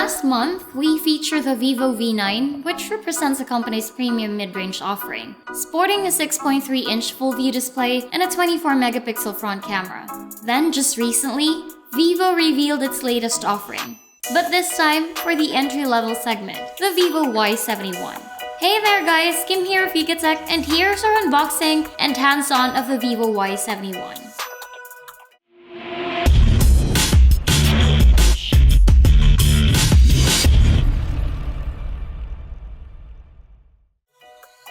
Last month, we featured the Vivo V9, which represents the company's premium mid-range offering, sporting a 6.3-inch full-view display and a 24-megapixel front camera. Then, just recently, Vivo revealed its latest offering, but this time for the entry-level segment, the Vivo Y71. Hey there guys, Kim here of YugaTech, and here's our unboxing and hands-on of the Vivo Y71.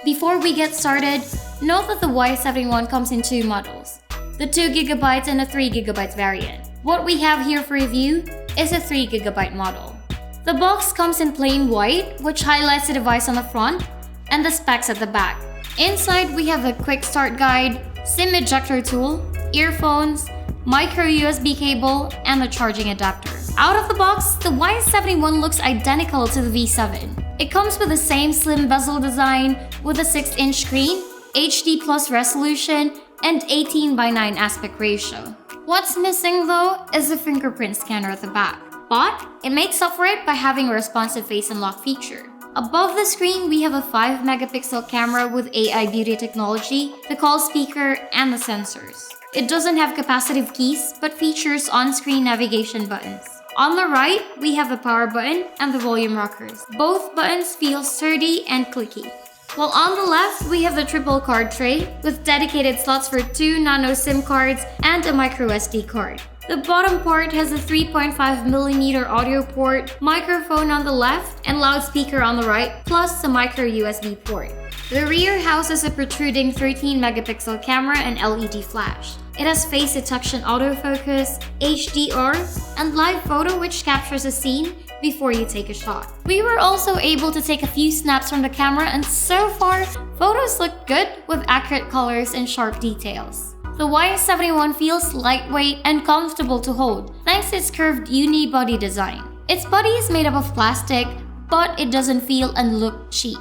Before we get started, note that the Y71 comes in two models, the 2GB and a 3GB variant. What we have here for review is a 3GB model. The box comes in plain white, which highlights the device on the front, and the specs at the back. Inside, we have a quick start guide, SIM ejector tool, earphones, micro USB cable, and a charging adapter. Out of the box, the Y71 looks identical to the V7. It comes with the same slim bezel design with a 6-inch screen, HD plus resolution, and 18:9 aspect ratio. What's missing though is the fingerprint scanner at the back, but it makes up for it by having a responsive face unlock feature. Above the screen, we have a 5-megapixel camera with AI beauty technology, the call speaker, and the sensors. It doesn't have capacitive keys, but features on-screen navigation buttons. On the right, we have the power button and the volume rockers. Both buttons feel sturdy and clicky. While on the left, we have the triple card tray with dedicated slots for 2 nano SIM cards and a micro SD card. The bottom part has a 3.5mm audio port, microphone on the left, and loudspeaker on the right, plus a micro USB port. The rear houses a protruding 13-megapixel camera and LED flash. It has face detection autofocus, HDR, and live photo which captures a scene before you take a shot. We were also able to take a few snaps from the camera, and so far, photos look good with accurate colors and sharp details. The Y71 feels lightweight and comfortable to hold thanks to its curved uni-body design. Its body is made up of plastic, but it doesn't feel and look cheap.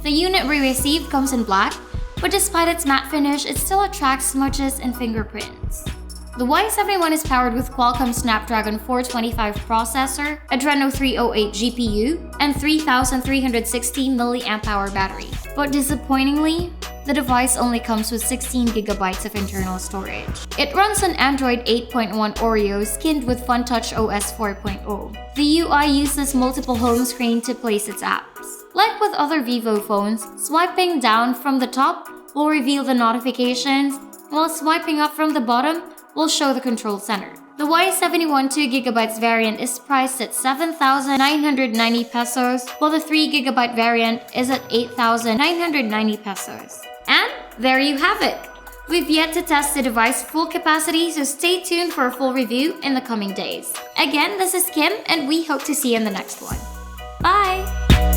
The unit we received comes in black, but despite its matte finish, it still attracts smudges and fingerprints. The Y71 is powered with Qualcomm Snapdragon 425 processor, Adreno 308 GPU, and 3316 mAh battery. But disappointingly, the device only comes with 16GB of internal storage. It runs on Android 8.1 Oreo skinned with FunTouch OS 4.0. The UI uses multiple home screen to place its apps. Like with other Vivo phones, swiping down from the top will reveal the notifications, while swiping up from the bottom will show the control center. The Y71 2GB variant is priced at 7,990 pesos, while the 3GB variant is at 8,990 pesos. And there you have it! We've yet to test the device's full capacity, so stay tuned for a full review in the coming days. Again, this is Kim, and we hope to see you in the next one. Bye!